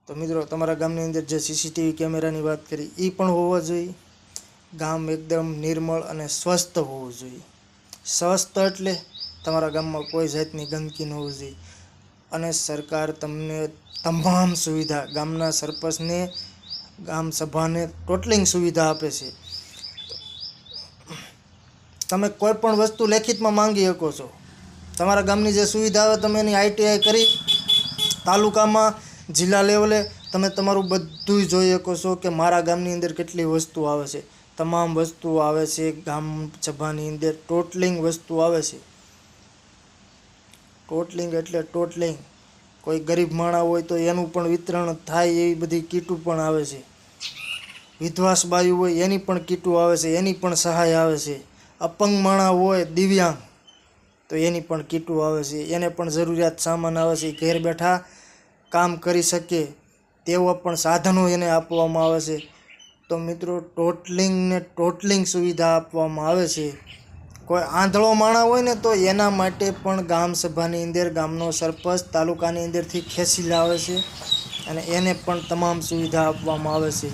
તો મિત્રો તમારા ગામની અંદર જે સીસીટીવી કેમેરાની વાત કરી એ પણ હોવા જોઈએ. ગામ એકદમ નિર્મળ અને સ્વસ્થ હોવું જોઈએ. સ્વસ્થ એટલે તમારા ગામમાં કોઈ જાતની ગંદકી ન હોવી જોઈએ. અને સરકાર તમને તમામ સુવિધા ગામના સરપંચને ગામ સભાને ટોટલિંગ સુવિધા આપે છે. તમે કોઈ પણ વસ્તુ લેખિતમાં માંગી શકો છો. તમારા ગામની જે સુવિધા આવે તમે એની ITI કરી તાલુકામાં જિલ્લા લેવલે તમે તમારું બધું જોઈ શકો છો કે મારા ગામની અંદર કેટલી વસ્તુ આવે છે. તમામ વસ્તુઓ આવે છે ગામ સભાની અંદર. ટોટલિંગ વસ્તુ આવે છે. ટોટલિંગ એટલે ટોટલિંગ. કોઈ ગરીબ માણસ હોય તો એનું પણ વિતરણ થાય એવી બધી કીટું પણ આવે છે. વિધવાસ બાયુ હોય એની પણ કીટું આવે છે, એની પણ સહાય આવે છે. અપંગ માણસ હોય દિવ્યાંગ તો એની પણ કીટું આવે છે, એને પણ જરૂરિયાત સામાન આવે છે. ઘેર બેઠા કામ કરી શકે તેવા પણ સાધનો એને આપવામાં આવે છે. તો મિત્રો ટોટલિંગ સુવિધા આપવામાં આવે છે. કોઈ આંધળો માણસ હોય ને તો એના માટે પણ ગામ સભાની અંદર ગામનો સરપંચ તાલુકાની અંદરથી ખેંચી લાવે છે અને એને પણ તમામ સુવિધા આપવામાં આવે છે.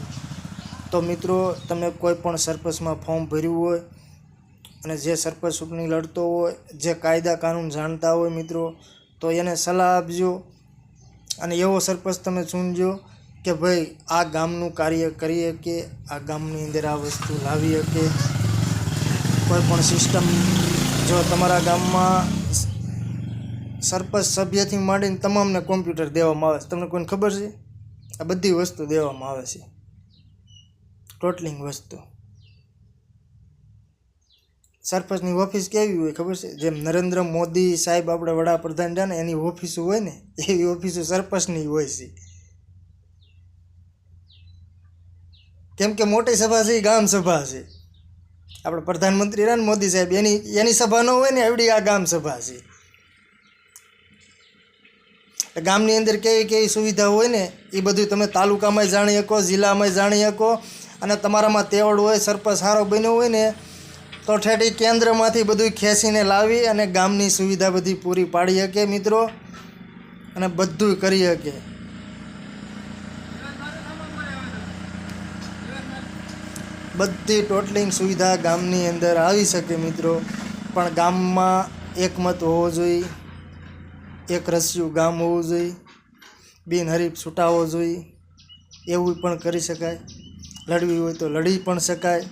તો મિત્રો તમે કોઈ પણ સરપંચમાં ફોર્મ ભર્યું હોય અને જે સરપંચ ચૂંટણી લડતો હોય, જે કાયદા કાનૂન જાણતા હોય મિત્રો, તો એને સલાહ આપજો અને એવો સરપંચ તમે ચૂનજો કે ભાઈ આ ગામનું કાર્ય કરી શકે, આ ગામની અંદર આ વસ્તુ લાવી શકે. કોઈ પણ સિસ્ટમ જો તમારા ગામમાં સરપંચ સભ્યથી માંડીને તમામને કોમ્પ્યુટર દેવામાં આવે છે, તમને કોઈને ખબર છે? આ બધી વસ્તુ દેવામાં આવે છે. ટોટલિંગ વસ્તુ. સરપંચની ઓફિસ કેવી હોય ખબર છે? જેમ નરેન્દ્ર મોદી સાહેબ આપણે વડાપ્રધાન છે ને એની ઓફિસો હોય ને એવી ઓફિસો સરપંચની હોય છે. કેમ કે મોટી સભા છે એ ગામ સભા છે. આપણે પ્રધાનમંત્રી રહ્યા ને મોદી સાહેબ એની સભા ન હોય ને એવડી આ ગામ સભા છે. ગામની અંદર કેવી કેવી સુવિધા હોય ને એ બધું તમે તાલુકામાં જાણી શકો, જિલ્લામાં જાણી શકો. અને તમારામાં તેવડ હોય, સરપંચ સારો બન્યો હોય ને તો ઠેઠી કેન્દ્રમાંથી બધું ખેંચીને લાવી અને ગામની સુવિધા બધી પૂરી પાડી શકે મિત્રો, અને બધું કરી શકે. બધી ટોટલિંગ સુવિધા ગામની અંદર આવી શકે મિત્રો. પણ ગામમાં એકમત હોવો જોઈએ, એક રસ્યું ગામ હોવું જોઈએ, બિનહરીફ છૂટાવો જોઈએ. એવું પણ કરી શકાય. લડવી હોય તો લડી પણ શકાય.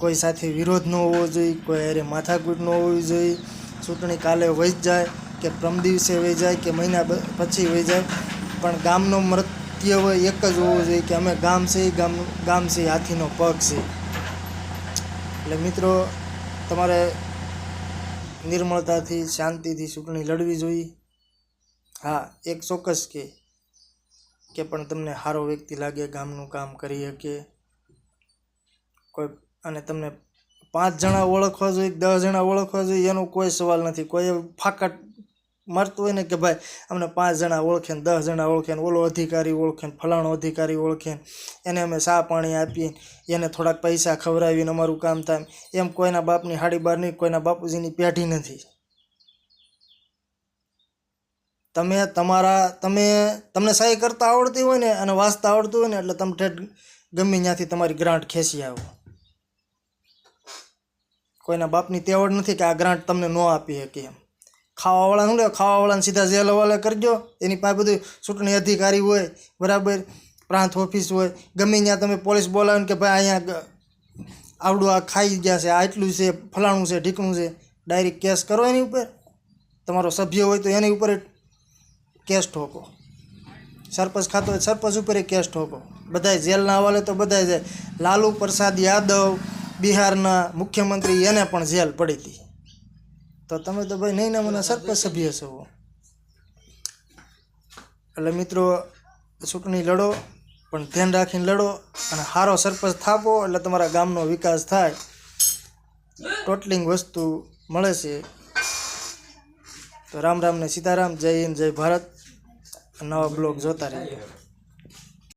કોઈ સાથે વિરોધ ન હોવો જોઈએ, કોઈ હારે માથાકૂટ ન હોવી જોઈએ. ચૂંટણી કાલે વહી જાય કે પ્રમ દિવસે વહી જાય કે મહિના પછી વહી જાય, પણ ગામનો મૃત્યુ હોય એક જ હોવો જોઈએ કે અમે ગામ છે, ગામ છે હાથીનો પગ છે. એટલે મિત્રો તમારે નિર્મળતાથી શાંતિથી ચૂંટણી લડવી જોઈએ. હા, એક ચોક્કસ કે પણ તમને સારો વ્યક્તિ લાગે, ગામનું કામ કરી શકે કોઈ, અને તમને 5 જણા ઓળખવા જોઈએ, 10 જણા ઓળખવા જોઈએ એનો કોઈ સવાલ નથી. કોઈ ફાકટ મારતું હોય ને કે ભાઈ અમને 5 જણા ઓળખે ને 10 જણા ઓળખે ને ઓલો અધિકારી ઓળખે ને ફલાણો અધિકારી ઓળખે ને એને અમે ચા પાણી આપીએ, એને થોડાક પૈસા ખવડાવીને અમારું કામ થાય, એમ કોઈના બાપની હાડી બાર નહીં, કોઈના બાપુજીની પેઢી નથી. તમને સહી કરતા આવડતી હોય ને અને વાંચતા આવડતું હોય ને એટલે તમે ઠેઠ ગમે ત્યાંથી તમારી ગ્રાન્ટ ખેંચી આવો. કોઈના બાપની તેવડ નથી કે આ ગ્રાન્ટ તમને ન આપી શકે એમ. ખાવાવાળા શું લે, ખાવાવાળાને સીધા જેલ હવાલે કરજો. એની પાસે બધું ચૂંટણી અધિકારી હોય, બરાબર, પ્રાંત ઓફિસ હોય, ગમે ત્યાં તમે પોલીસ બોલાવીને કે ભાઈ અહીંયા આવડું આ ખાઈ ગયા છે, આ એટલું છે, ફલાણું છે, ઢીકણું છે, ડાયરેક્ટ કેસ કરો એની ઉપર. તમારો સભ્ય હોય તો એની ઉપર કેસ ઠોકો. સરપંચ ખાતો હોય સરપંચ ઉપર કેસ ઠોકો. બધાય જેલના હવાલે તો બધાય જાય. લાલુ પ્રસાદ યાદવ બિહારના મુખ્યમંત્રી, એને પણ જેલ પડી હતી. તો તમે તો ભાઈ નહીં ને મને સરપંચ સભ્ય છો. એટલે મિત્રો ચૂંટણી લડો પણ ધ્યાન રાખીને લડો અને સારો સરપંચ થાપો એટલે તમારા ગામનો વિકાસ થાય. ટોટલિંગ વસ્તુ મળે છે. તો રામ રામ ને સીતારામ. જય હિન્દ, જય ભારત. નવા બ્લોગ જોતા રહેજો.